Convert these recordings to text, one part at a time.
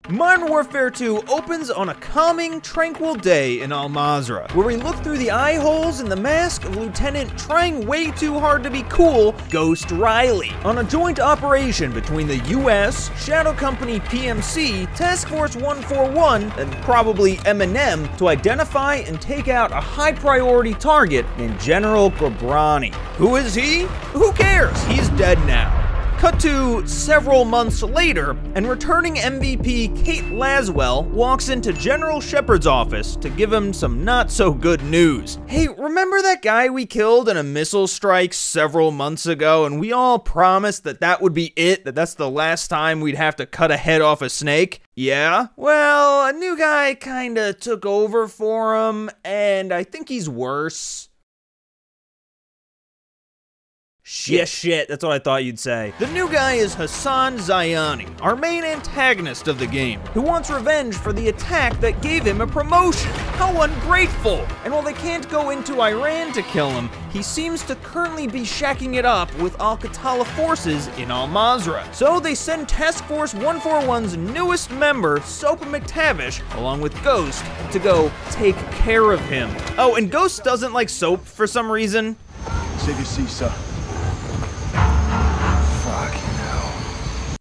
Modern Warfare 2 opens on a calming, tranquil day in Al Mazrah, where we look through the eye holes in the mask of Lieutenant trying way too hard to be cool, Ghost Riley, on a joint operation between the US, Shadow Company PMC, Task Force 141, and probably Eminem to identify and take out a high-priority target named General Ghorbrani. Who is he? Who cares? He's dead now. Cut to several months later, and returning MVP Kate Laswell walks into General Shepard's office to give him some not-so-good news. Hey, remember that guy we killed in a missile strike several months ago, and we all promised that that would be it, that's the last time we'd have to cut a head off a snake? Yeah? Well, a new guy kinda took over for him, and I think he's worse. Shit, that's what I thought you'd say. The new guy is Hassan Zyani, our main antagonist of the game, who wants revenge for the attack that gave him a promotion. How ungrateful! And while they can't go into Iran to kill him, he seems to currently be shacking it up with Al-Qatala forces in Al Mazrah. So they send Task Force 141's newest member, Soap McTavish, along with Ghost, to go take care of him. Oh, and Ghost doesn't like soap for some reason. Save your seat, sir.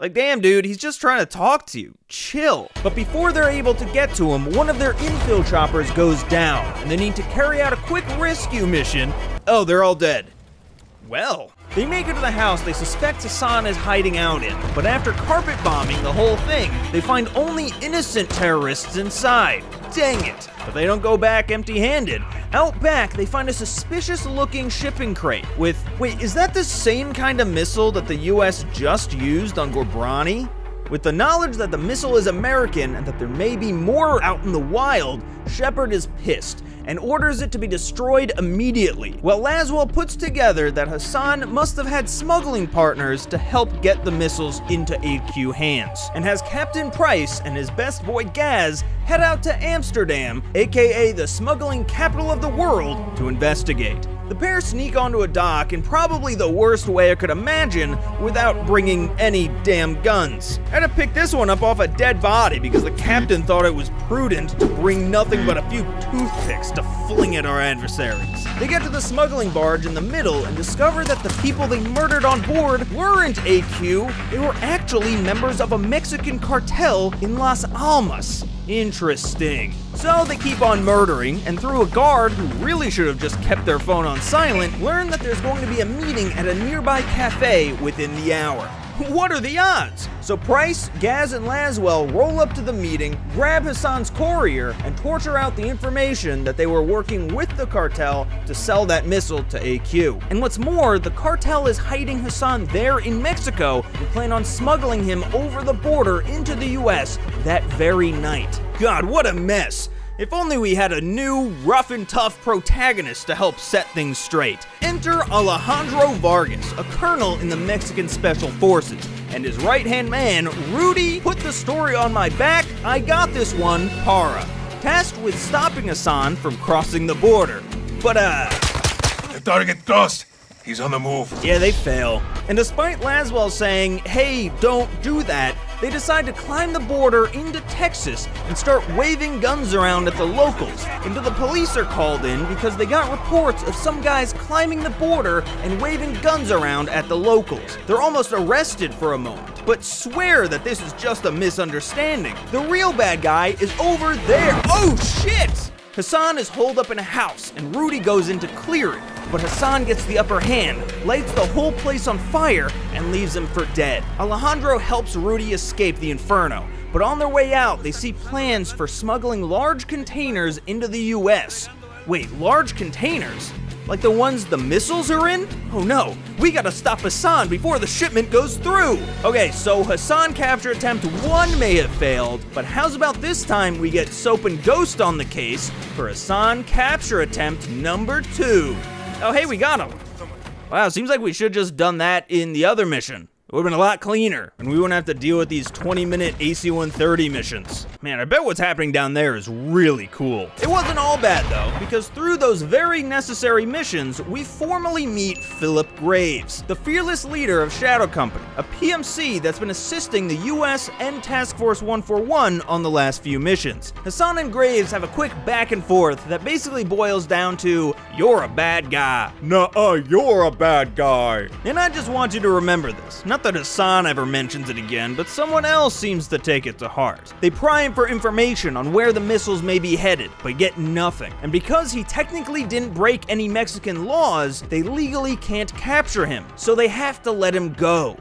Like, damn, dude, he's just trying to talk to you. Chill. But before they're able to get to him, one of their infill choppers goes down, and they need to carry out a quick rescue mission. Oh, they're all dead. Well. They make it to the house they suspect Hassan is hiding out in, but after carpet bombing the whole thing, they find only innocent terrorists inside. Dang it. But they don't go back empty-handed. Out back, they find a suspicious-looking shipping crate with... Wait, is that the same kind of missile that the US just used on Ghorbrani? With the knowledge that the missile is American and that there may be more out in the wild, Shepard is pissed and orders it to be destroyed immediately, while Laswell puts together that Hassan must have had smuggling partners to help get the missiles into HQ hands, and has Captain Price and his best boy Gaz head out to Amsterdam, aka the smuggling capital of the world, to investigate. The pair sneak onto a dock in probably the worst way I could imagine without bringing any damn guns. I had to pick this one up off a dead body because the captain thought it was prudent to bring nothing but a few toothpicks to fling at our adversaries. They get to the smuggling barge in the middle and discover that the people they murdered on board weren't AQ, they were actually members of a Mexican cartel in Las Almas. Interesting. So they keep on murdering, and through a guard who really should have just kept their phone on silent, learn that there's going to be a meeting at a nearby cafe within the hour. What are the odds? So Price, Gaz, and Laswell roll up to the meeting, grab Hassan's courier, and torture out the information that they were working with the cartel to sell that missile to AQ. And what's more, the cartel is hiding Hassan there in Mexico and plan on smuggling him over the border into the US that very night. God, what a mess! If only we had a new, rough and tough protagonist to help set things straight. Enter Alejandro Vargas, a colonel in the Mexican Special Forces, and his right-hand man, Rudy, put the story on my back, I got this one, Para, tasked with stopping Hassan from crossing the border. But, The target crossed. He's on the move. Yeah, they fail. And despite Laswell saying, hey, don't do that, they decide to climb the border into Texas and start waving guns around at the locals. And the police are called in because they got reports of some guys climbing the border and waving guns around at the locals. They're almost arrested for a moment, but swear that this is just a misunderstanding. The real bad guy is over there. Oh shit! Hassan is holed up in a house, and Rudy goes in to clear it. But Hassan gets the upper hand, lights the whole place on fire, and leaves him for dead. Alejandro helps Rudy escape the inferno, but on their way out, they see plans for smuggling large containers into the US. Wait, large containers? Like the ones the missiles are in? Oh no, we gotta stop Hassan before the shipment goes through! Okay, so Hassan capture attempt 1 may have failed, but how's about this time we get Soap and Ghost on the case for Hassan capture attempt number 2? Oh hey, we got him! Wow, seems like we should just done that in the other mission. It would've been a lot cleaner, and we wouldn't have to deal with these 20-minute AC-130 missions. Man, I bet what's happening down there is really cool. It wasn't all bad though, because through those very necessary missions, we formally meet Philip Graves, the fearless leader of Shadow Company, a PMC that's been assisting the US and Task Force 141 on the last few missions. Hassan and Graves have a quick back and forth that basically boils down to, you're a bad guy. Nuh-uh, you're a bad guy. And I just want you to remember this. Not that Hassan ever mentions it again, but someone else seems to take it to heart. They pry him for information on where the missiles may be headed, but get nothing. And because he technically didn't break any Mexican laws, they legally can't capture him, so they have to let him go.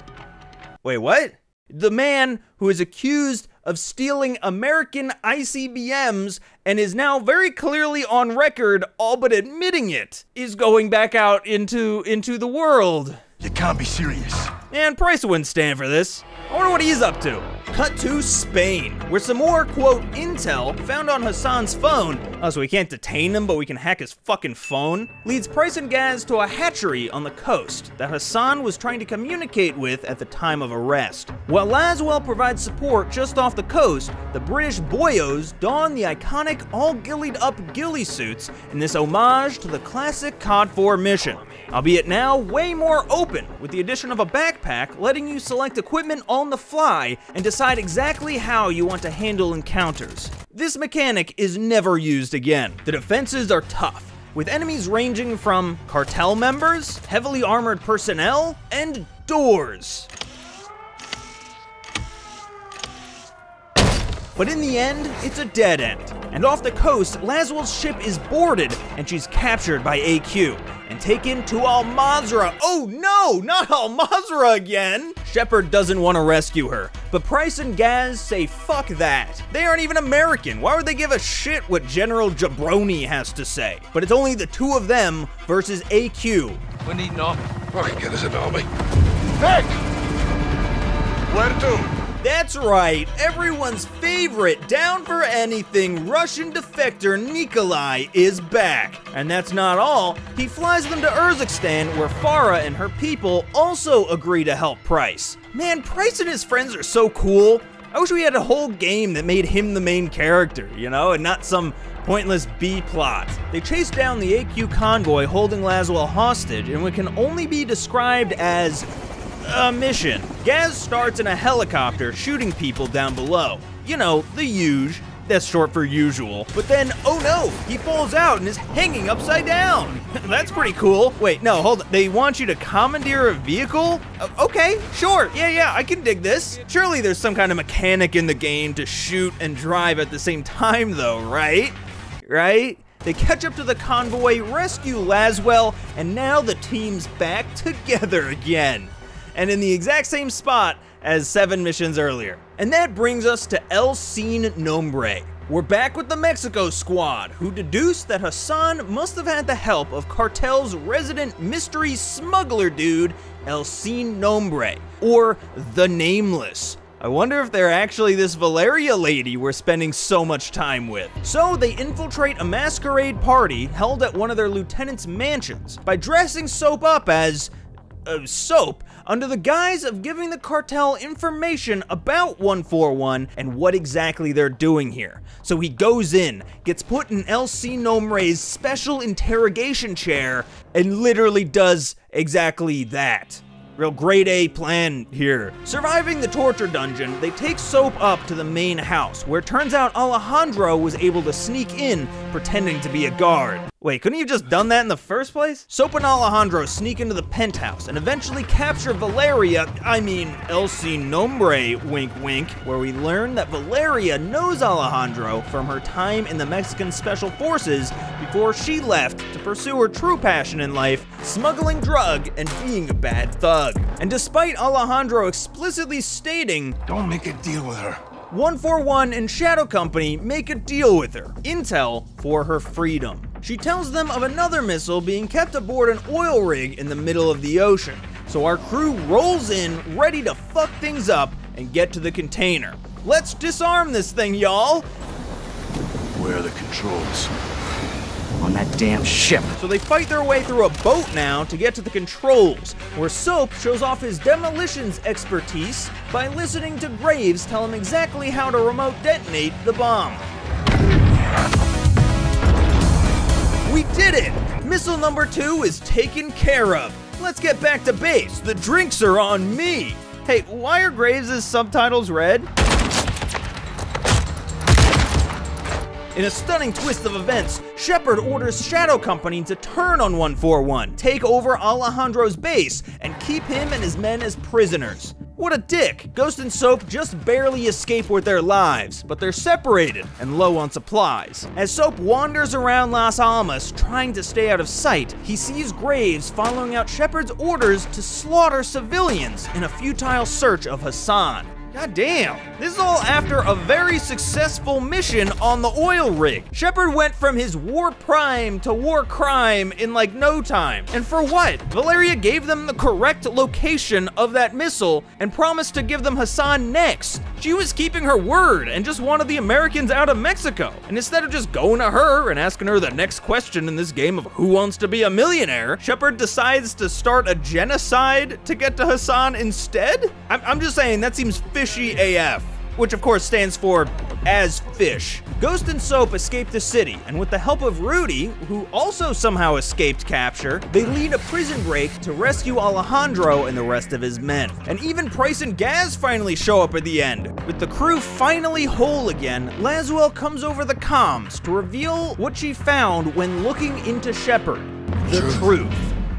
Wait, what? The man who is accused of stealing American ICBMs and is now very clearly on record, all but admitting it, is going back out into the world. You can't be serious. Man, Price wouldn't stand for this. I wonder what he's up to. Cut to Spain, where some more, quote, intel found on Hassan's phone, so we can't detain him, but we can hack his fucking phone, leads Price and Gaz to a hatchery on the coast that Hassan was trying to communicate with at the time of arrest. While Laswell provides support just off the coast, the British boyos don the iconic all-gillied up ghillie suits in this homage to the classic COD 4 mission, albeit now way more open, with the addition of a backpack letting you select equipment on the fly and decide exactly how you want to handle encounters. This mechanic is never used again. The defenses are tough, with enemies ranging from cartel members, heavily armored personnel, and doors. But in the end, it's a dead end. And off the coast, Laswell's ship is boarded and she's captured by AQ and taken to Al-Mazrah. Oh no, not Al-Mazrah again! Shepard doesn't want to rescue her, but Price and Gaz say fuck that. They aren't even American. Why would they give a shit what General Jabroni has to say? But it's only the two of them versus AQ. We need an army. I can get us an army. Hey! Where to? That's right, everyone's favorite down-for-anything Russian defector Nikolai is back. And that's not all, he flies them to Urzikstan where Farah and her people also agree to help Price. Man, Price and his friends are so cool. I wish we had a whole game that made him the main character, you know, and not some pointless B-plot. They chase down the AQ convoy holding Laswell hostage in what can only be described as a mission. Gaz starts in a helicopter shooting people down below. You know, the huge. That's short for usual. But then, oh no, he falls out and is hanging upside down. That's pretty cool. Wait, no, hold on. They want you to commandeer a vehicle? Okay, sure. Yeah, I can dig this. Surely there's some kind of mechanic in the game to shoot and drive at the same time though, right? Right? They catch up to the convoy, rescue Laswell, and now the team's back together again. And in the exact same spot as 7 missions earlier. And that brings us to El Sin Nombre. We're back with the Mexico squad, who deduced that Hassan must have had the help of Cartel's resident mystery smuggler dude, El Sin Nombre, or the Nameless. I wonder if they're actually this Valeria lady we're spending so much time with. So they infiltrate a masquerade party held at one of their lieutenant's mansions by dressing Soap up as Soap, under the guise of giving the cartel information about 141 and what exactly they're doing here. So he goes in, gets put in El Sin Nombre's special interrogation chair, and literally does exactly that. Real grade A plan here. Surviving the torture dungeon, they take Soap up to the main house, where it turns out Alejandro was able to sneak in, pretending to be a guard. Wait, couldn't you have just done that in the first place? Soap and Alejandro sneak into the penthouse and eventually capture El Sin Nombre, wink wink, where we learn that Valeria knows Alejandro from her time in the Mexican Special Forces before she left to pursue her true passion in life, smuggling drug and being a bad thug. And despite Alejandro explicitly stating, "Don't make a deal with her," 141 and Shadow Company make a deal with her. Intel for her freedom. She tells them of another missile being kept aboard an oil rig in the middle of the ocean. So our crew rolls in, ready to fuck things up and get to the container. Let's disarm this thing, y'all! Where are the controls? on that damn ship. So they fight their way through a boat now to get to the controls, where Soap shows off his demolitions expertise by listening to Graves tell him exactly how to remote detonate the bomb. We did it! Missile number 2 is taken care of. Let's get back to base. The drinks are on me. Hey, why are Graves' subtitles red? In a stunning twist of events, Shepard orders Shadow Company to turn on 141, take over Alejandro's base, and keep him and his men as prisoners. What a dick! Ghost and Soap just barely escape with their lives, but they're separated and low on supplies. As Soap wanders around Las Almas trying to stay out of sight, he sees Graves following out Shepard's orders to slaughter civilians in a futile search of Hassan. God damn, this is all after a very successful mission on the oil rig. Shepard went from his war prime to war crime in like no time. And for what? Valeria gave them the correct location of that missile and promised to give them Hassan next. She was keeping her word and just wanted the Americans out of Mexico. And instead of just going to her and asking her the next question in this game of Who Wants to Be a Millionaire, Shepard decides to start a genocide to get to Hassan instead? I'm just saying, that seems fishy AF, which of course stands for as fish. Ghost and Soap escape the city, and with the help of Rudy, who also somehow escaped capture, they lead a prison break to rescue Alejandro and the rest of his men. And even Price and Gaz finally show up at the end. With the crew finally whole again, Laswell comes over the comms to reveal what she found when looking into Shepard: the truth.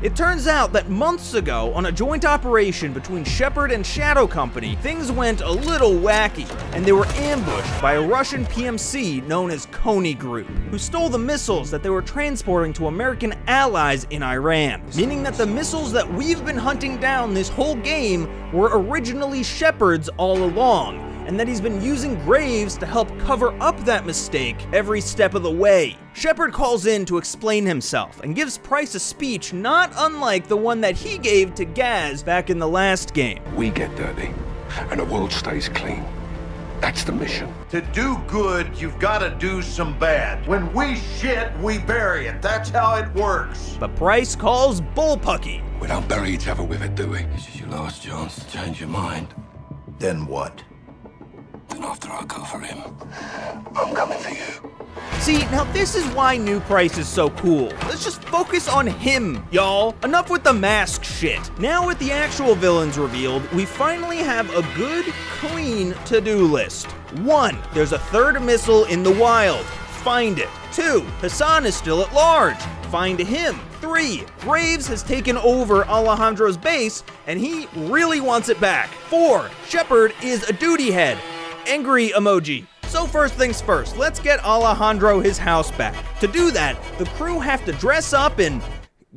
It turns out that months ago, on a joint operation between Shepard and Shadow Company, things went a little wacky, and they were ambushed by a Russian PMC known as Coney Group, who stole the missiles that they were transporting to American allies in Iran, meaning that the missiles that we've been hunting down this whole game were originally Shepard's all along, and that he's been using Graves to help cover up that mistake every step of the way. Shepard calls in to explain himself and gives Price a speech not unlike the one that he gave to Gaz back in the last game. We get dirty, and the world stays clean. That's the mission. To do good, you've got to do some bad. When we shit, we bury it. That's how it works. But Price calls bullpucky. We don't bury each other with it, do we? This is your last chance to change your mind. Then what? Then after I go for him, I'm coming for you. See, now this is why New Price is so cool. Let's just focus on him, y'all. Enough with the mask shit. Now with the actual villains revealed, we finally have a good, clean to-do list. 1, there's a third missile in the wild. Find it. 2, Hassan is still at large. Find him. 3, Graves has taken over Alejandro's base, and he really wants it back. 4, Shepard is a duty head. Angry emoji. So first things first, let's get Alejandro his house back. To do that, the crew have to dress up in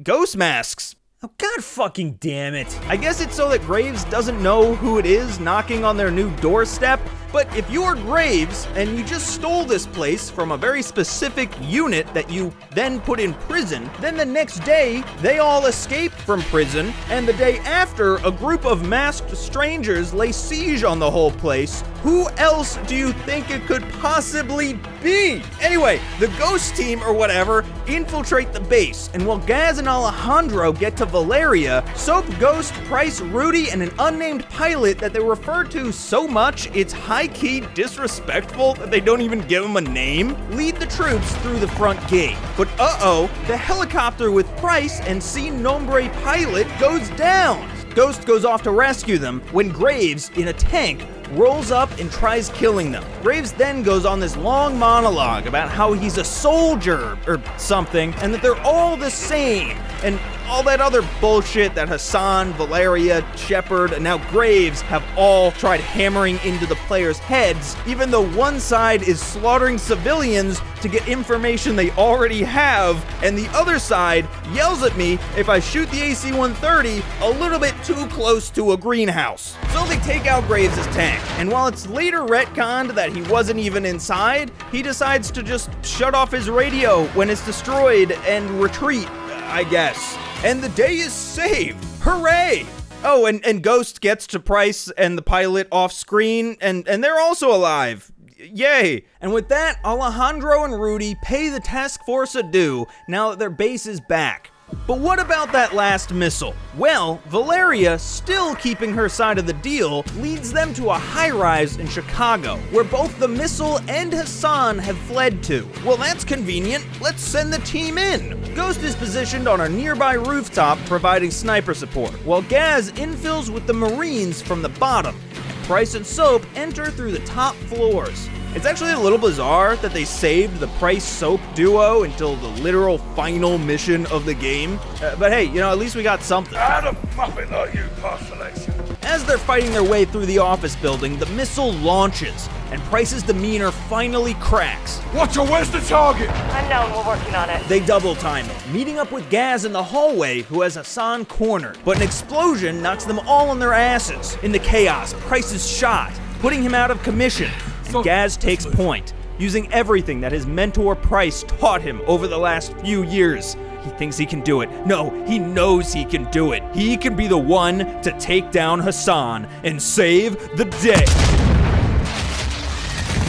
ghost masks. Oh, god fucking damn it. I guess it's so that Graves doesn't know who it is knocking on their new doorstep, but if you're Graves and you just stole this place from a very specific unit that you then put in prison, then the next day they all escape from prison, and the day after a group of masked strangers lay siege on the whole place, who else do you think it could possibly be? Anyway, the ghost team or whatever infiltrate the base, and while Gaz and Alejandro get to Valeria, Soap, Ghost, Price, Rudy, and an unnamed pilot that they refer to so much it's high-key disrespectful that they don't even give him a name, lead the troops through the front gate. But uh-oh, the helicopter with Price and Sin Nombre pilot goes down. Ghost goes off to rescue them when Graves, in a tank, rolls up and tries killing them. Graves then goes on this long monologue about how he's a soldier or something, and that they're all the same, and all that other bullshit that Hassan, Valeria, Shepard, and now Graves have all tried hammering into the players' heads, even though one side is slaughtering civilians to get information they already have, and the other side yells at me if I shoot the AC-130 a little bit too close to a greenhouse. So they take out Graves' tank, and while it's later retconned that he wasn't even inside, he decides to just shut off his radio when it's destroyed and retreat, I guess. And the day is saved! Hooray! Oh, and Ghost gets to Price and the pilot off screen, and they're also alive. Yay! And with that, Alejandro and Rudy pay the task force adieu now that their base is back. But what about that last missile? Well, Valeria, still keeping her side of the deal, leads them to a high-rise in Chicago, where both the missile and Hassan have fled to. Well, that's convenient. Let's send the team in. Ghost is positioned on a nearby rooftop, providing sniper support, while Gaz infills with the Marines from the bottom, and Price and Soap enter through the top floors. It's actually a little bizarre that they saved the Price-Soap duo until the literal final mission of the game. But hey, you know, at least we got something. How the muppet like you pass selection? As they're fighting their way through the office building, the missile launches, and Price's demeanor finally cracks. Watcher, where's the target? Unknown, we're working on it. They double time it, meeting up with Gaz in the hallway, who has Hassan cornered. But an explosion knocks them all on their asses. In the chaos, Price is shot, putting him out of commission. And Gaz takes point, using everything that his mentor Price taught him over the last few years. He thinks he can do it. No, he knows he can do it. He can be the one to take down Hassan and save the day.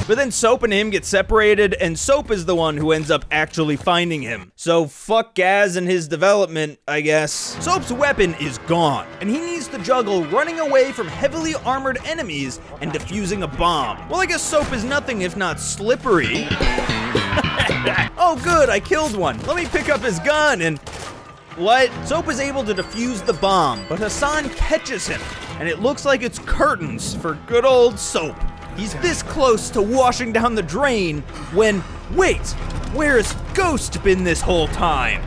But then Soap and him get separated, and Soap is the one who ends up actually finding him. So fuck Gaz and his development, I guess. Soap's weapon is gone, and he needs to juggle running away from heavily armored enemies and defusing a bomb. Well, I guess Soap is nothing if not slippery. Oh good, I killed one. Let me pick up his gun and... What? Soap is able to defuse the bomb, but Hassan catches him, and it looks like it's curtains for good old Soap. He's this close to washing down the drain when, wait, where's Ghost been this whole time?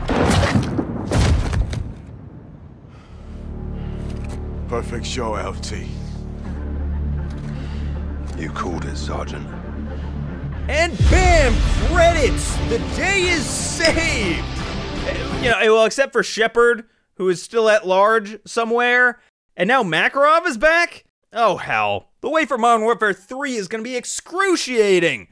Perfect show, LT. You called it, Sergeant. And bam, credits! The day is saved! You know, well, except for Shepard, who is still at large somewhere, and now Makarov is back? Oh hell. The way for Modern Warfare 3 is gonna be excruciating!